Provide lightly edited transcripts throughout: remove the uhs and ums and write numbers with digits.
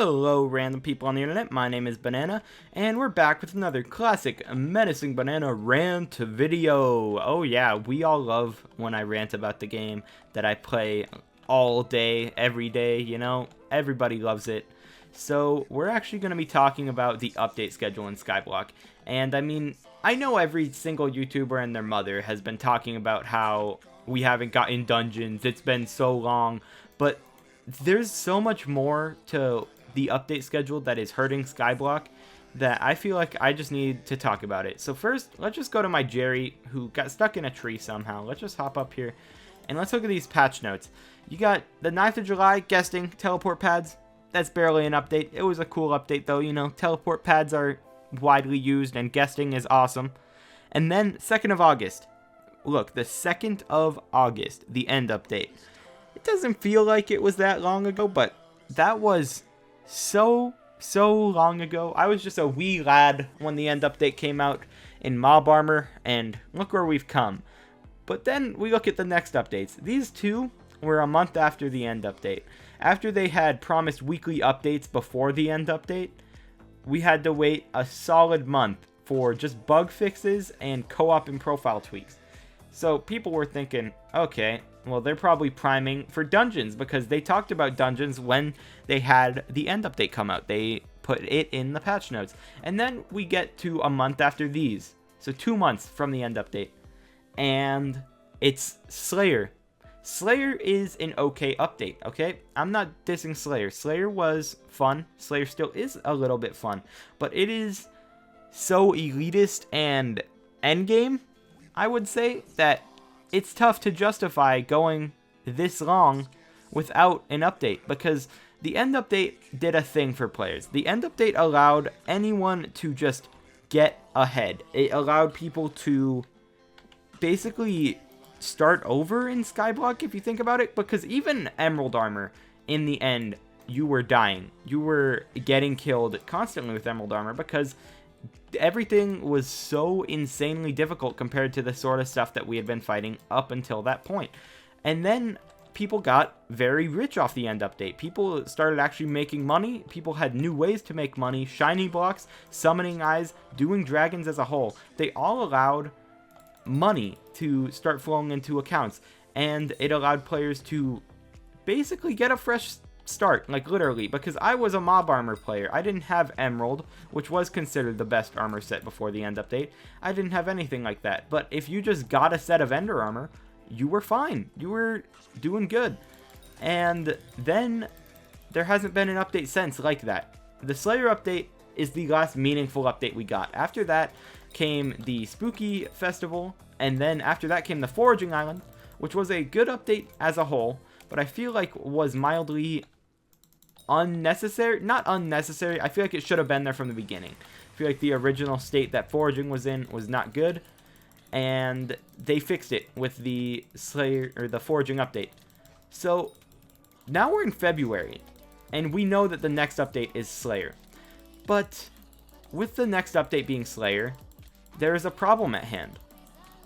Hello random people on the internet, my name is Banana, and we're back with another classic Menacing Banana rant video. Oh yeah, we all love when I rant about the game that I play all day, every day, you know? Everybody loves it. So we're actually going to be talking about the update schedule in Skyblock. And I mean, I know every single YouTuber and their mother has been talking about how we haven't gotten dungeons, it's been so long, but there's so much more to the update schedule that is hurting Skyblock that I feel like I just need to talk about it. So first, let's just go to my Jerry, who got stuck in a tree somehow. Let's just hop up here, and let's look at these patch notes. You got the 9th of July, guesting, teleport pads. That's barely an update. It was a cool update, though, you know. Teleport pads are widely used, and guesting is awesome. And then, 2nd of August. Look, the 2nd of August, the end update. It doesn't feel like it was that long ago, but that was so long ago. I was just a wee lad when the end update came out in mob armor, and look where we've come. But then we look at the next updates. These two were a month after the end update. After they had promised weekly updates before the end update, we had to wait a solid month for just bug fixes and co-op and profile tweaks. So people were thinking, okay, well, they're probably priming for dungeons because they talked about dungeons when they had the end update come out. They put it in the patch notes. And then we get to a month after these. So 2 months from the end update. And it's Slayer. Slayer is an okay update, okay? I'm not dissing Slayer. Slayer was fun. Slayer still is a little bit fun. But it is so elitist and endgame, I would say, that it's tough to justify going this long without an update, because the end update did a thing for players. The end update allowed anyone to just get ahead. It allowed people to basically start over in Skyblock, if you think about it, because even Emerald Armor, in the end, you were dying. You were getting killed constantly with Emerald Armor because everything was so insanely difficult compared to the sort of stuff that we had been fighting up until that point. And then people got very rich off the end update. People started actually making money. People had new ways to make money. Shiny blocks, summoning eyes, doing dragons as a whole. They all allowed money to start flowing into accounts. And it allowed players to basically get a fresh start, like literally, because I was a mob armor player. I didn't have Emerald, which was considered the best armor set before the end update. I didn't have anything like that, but if you just got a set of Ender armor, you were fine. You were doing good. And then there hasn't been an update since like that. The Slayer update is the last meaningful update we got. After that came the Spooky Festival, and then after that came the Foraging Island, which was a good update as a whole, but I feel like was mildly unnecessary. Not unnecessary, I feel like it should have been there from the beginning. I feel like the original state that Foraging was in was not good, and they fixed it with the Slayer, or the Foraging update. So now we're in February, and we know that the next update is Slayer. But with the next update being Slayer, there is a problem at hand.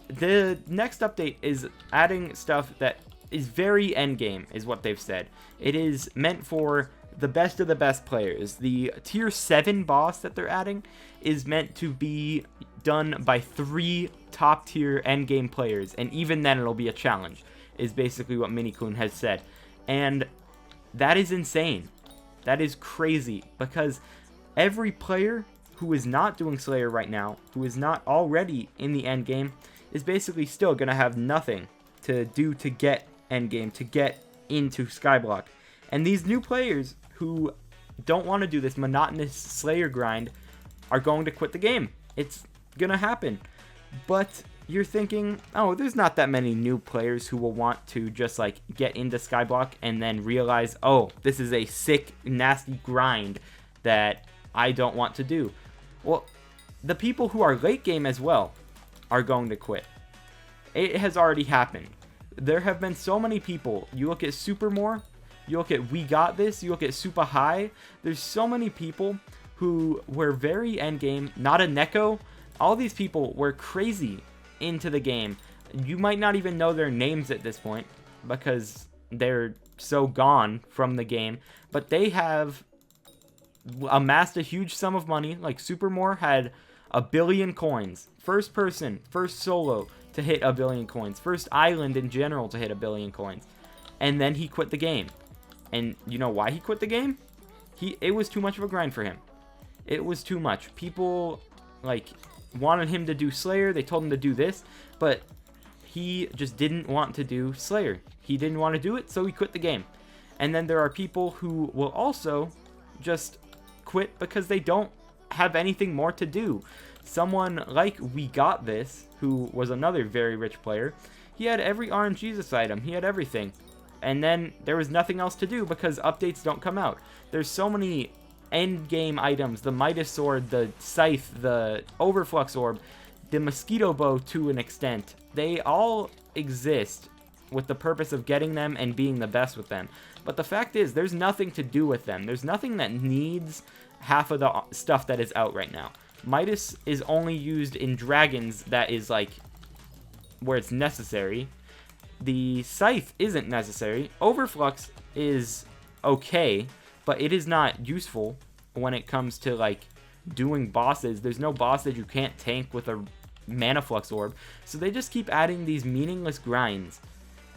The next update is adding stuff that is very endgame, is what they've said. It is meant for the best of the best players. The tier 7 boss that they're adding is meant to be done by 3 top tier endgame players, and even then it'll be a challenge, is basically what Minikun has said. And that is insane. That is crazy, because every player who is not doing Slayer right now, who is not already in the endgame, is basically still going to have nothing to do to get endgame, to get into Skyblock. And these new players who don't want to do this monotonous Slayer grind are going to quit the game. It's gonna happen. But you're thinking, oh, there's not that many new players who will want to just like get into Skyblock and then realize, oh, this is a sick, nasty grind that I don't want to do. Well, the people who are late game as well are going to quit. It has already happened. There have been so many people. You look at Supermore, you look at We Got This, you look at Super High. There's so many people who were very endgame, not a Neko. All these people were crazy into the game. You might not even know their names at this point because they're so gone from the game. But they have amassed a huge sum of money. Like Supermore had 1 billion coins. First person, first solo to hit 1 billion coins. First island in general to hit 1 billion coins. And then he quit the game. And you know why he quit the game? It was too much of a grind for him. It was too much. People like wanted him to do Slayer. They told him to do this, but he just didn't want to do Slayer. He didn't want to do it, so he quit the game. And then there are people who will also just quit because they don't have anything more to do. Someone like We Got This, who was another very rich player, he had every Orange Jesus item. He had everything. And then there was nothing else to do because updates don't come out. There's so many end game items, the Midas Sword, the Scythe, the Overflux Orb, the Mosquito Bow to an extent. They all exist with the purpose of getting them and being the best with them. But the fact is, there's nothing to do with them. There's nothing that needs half of the stuff that is out right now. Midas is only used in dragons, that is like where it's necessary. The Scythe isn't necessary. Overflux is okay, but it is not useful when it comes to like doing bosses. There's no boss that you can't tank with a Mana Flux Orb. So they just keep adding these meaningless grinds.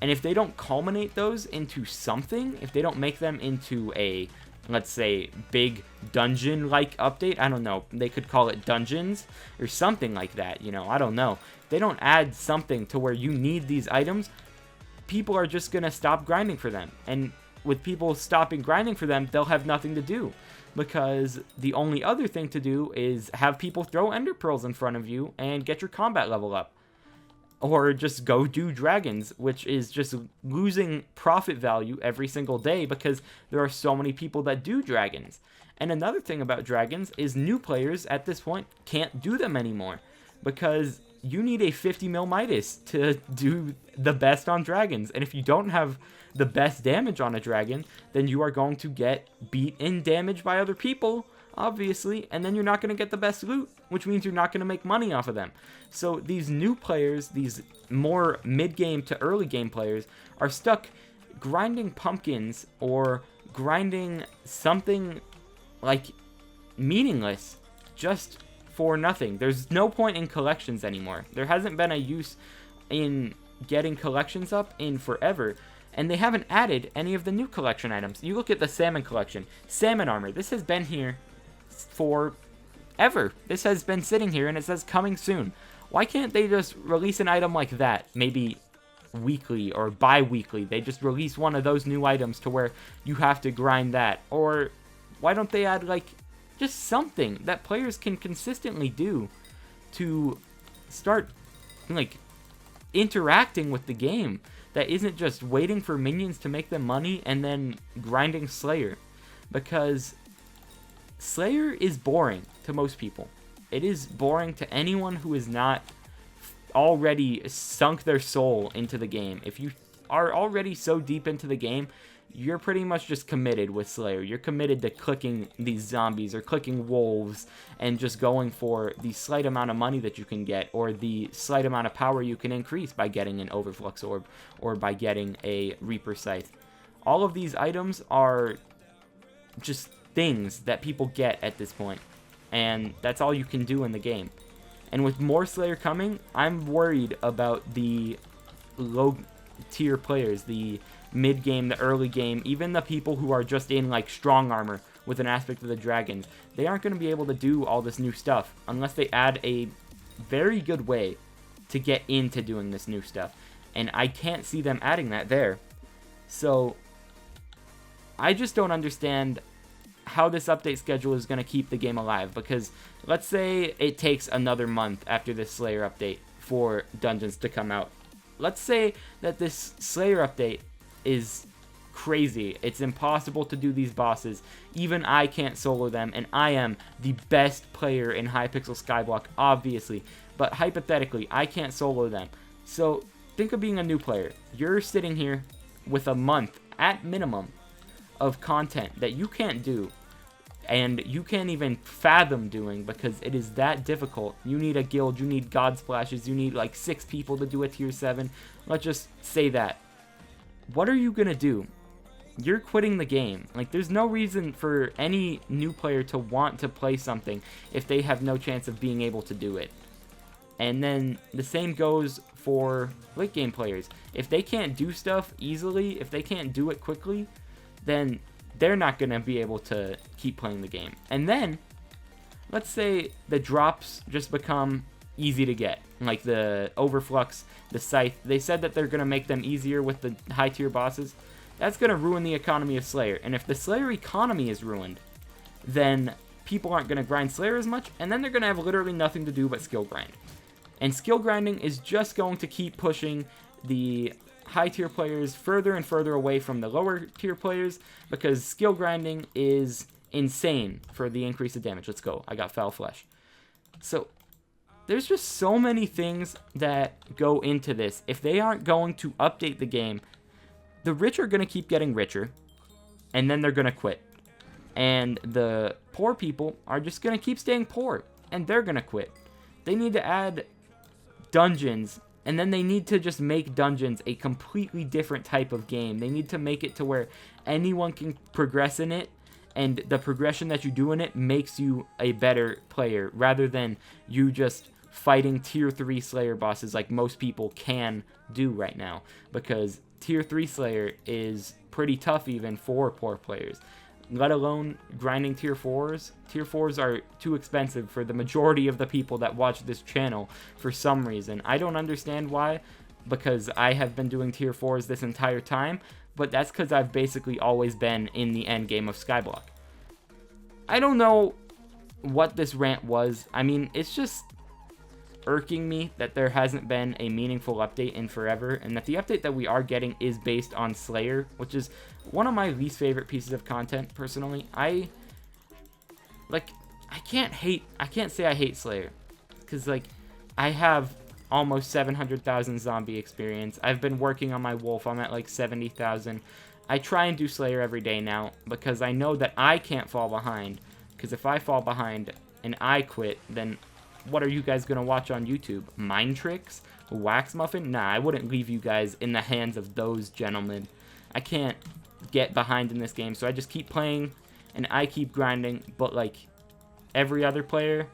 And if they don't culminate those into something, if they don't make them into a, let's say, big dungeon-like update, I don't know, they could call it dungeons or something like that, you know, I don't know. If they don't add something to where you need these items, people are just going to stop grinding for them. And with people stopping grinding for them, they'll have nothing to do. Because the only other thing to do is have people throw ender pearls in front of you and get your combat level up. Or just go do dragons, which is just losing profit value every single day because there are so many people that do dragons. And another thing about dragons is new players at this point can't do them anymore. Because you need a 50 mil Midas to do the best on dragons. And if you don't have the best damage on a dragon, then you are going to get beat in damage by other people, obviously, and then you're not going to get the best loot, which means you're not going to make money off of them. So these new players, these more mid-game to early game players, are stuck grinding pumpkins or grinding something like meaningless just for nothing. There's no point in collections anymore. There hasn't been a use in getting collections up in forever, and they haven't added any of the new collection items. You look at the salmon collection, salmon armor. This has been here for ever. This has been sitting here and it says coming soon. Why can't they just release an item like that, maybe weekly or bi-weekly? They just release one of those new items to where you have to grind that. Or why don't they add like just something that players can consistently do to start like interacting with the game, that isn't just waiting for minions to make them money and then grinding Slayer? Because Slayer is boring to most people. It is boring to anyone who is not already sunk their soul into the game. If you are already so deep into the game, you're pretty much just committed with Slayer. You're committed to clicking these zombies or clicking wolves and just going for the slight amount of money that you can get, or the slight amount of power you can increase by getting an Overflux Orb or by getting a Reaper Scythe. All of these items are just things that people get at this point, and that's all you can do in the game. And with more Slayer coming, I'm worried about the low tier players, the mid game, the early game, even the people who are just in like strong armor with an aspect of the dragons. They aren't going to be able to do all this new stuff unless they add a very good way to get into doing this new stuff, and I can't see them adding that there. So I just don't understand how this update schedule is going to keep the game alive, because let's say it takes another month after this Slayer update for dungeons to come out. Let's say that this Slayer update is crazy. It's impossible to do these bosses. Even I can't solo them, and I am the best player in Hypixel Skyblock, obviously. But hypothetically, I can't solo them. So think of being a new player. You're sitting here with a month, at minimum, of content that you can't do, and you can't even fathom doing because it is that difficult. You need a guild, you need God Splashes, you need like 6 people to do a tier 7. Let's just say that. What are you gonna do? you're quitting the game. Like, there's no reason for any new player to want to play something if they have no chance of being able to do it. And then the same goes for late game players. If they can't do stuff easily, if they can't do it quickly, then they're not going to be able to keep playing the game. And then, let's say the drops just become easy to get. Like the Overflux, the Scythe. They said that they're going to make them easier with the high tier bosses. That's going to ruin the economy of Slayer. And if the Slayer economy is ruined, then people aren't going to grind Slayer as much, and then they're going to have literally nothing to do but skill grind. And skill grinding is just going to keep pushing the high tier players further and further away from the lower tier players, because skill grinding is insane for the increase of damage. Let's go. I got Foul Flesh. So there's just so many things that go into this. If they aren't going to update the game, the rich are going to keep getting richer, and then they're going to quit. And the poor people are just going to keep staying poor, and they're going to quit. They need to add dungeons, and then they need to just make dungeons a completely different type of game. They need to make it to where anyone can progress in it, and the progression that you do in it makes you a better player, rather than you just fighting tier 3 Slayer bosses like most people can do right now, because tier 3 Slayer is pretty tough even for poor players, let alone grinding tier 4s. Tier 4s are too expensive for the majority of the people that watch this channel for some reason. I don't understand why, because I have been doing tier 4s this entire time, but that's because I've basically always been in the end game of Skyblock. I don't know what this rant was. I mean, it's just irking me that there hasn't been a meaningful update in forever, and that the update that we are getting is based on Slayer, which is one of my least favorite pieces of content, personally. I can't say I hate Slayer, because, like, I have almost 700,000 zombie experience. I've been working on my wolf. I'm at, like, 70,000. I try and do Slayer every day now, because I know that I can't fall behind, because if I fall behind and I quit, then what are you guys going to watch on YouTube? Mind Tricks? Wax Muffin? Nah, I wouldn't leave you guys in the hands of those gentlemen. I can't get behind in this game, so I just keep playing, and I keep grinding, but, like, every other player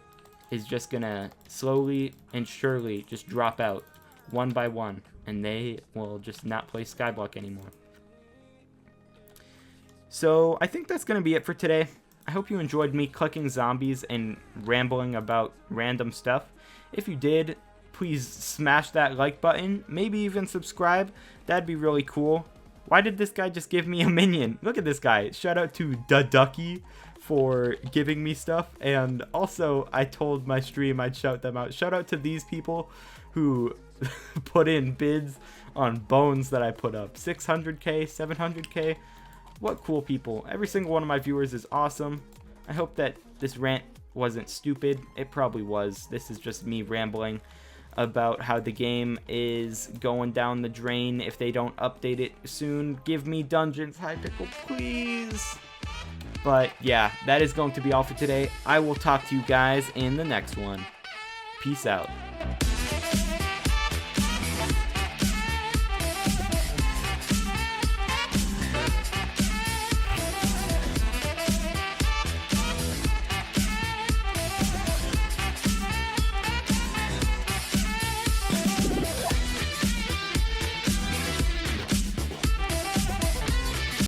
is just going to slowly and surely just drop out one by one, and they will just not play Skyblock anymore. So I think that's going to be it for today. I hope you enjoyed me clicking zombies and rambling about random stuff. If you did, please smash that like button, maybe even subscribe. That'd be really cool. Why did this guy just give me a minion? Look at this guy. Shout out to Da Ducky for giving me stuff. And also, I told my stream I'd shout them out. Shout out to these people who put in bids on bones that I put up. 600k, 700k. What cool people. Every single one of my viewers is awesome. I hope that this rant wasn't stupid. It probably was. This is just me rambling about how the game is going down the drain if they don't update it soon. Give me dungeons, Hypixel, please. But yeah, that is going to be all for today. I will talk to you guys in the next one. Peace out.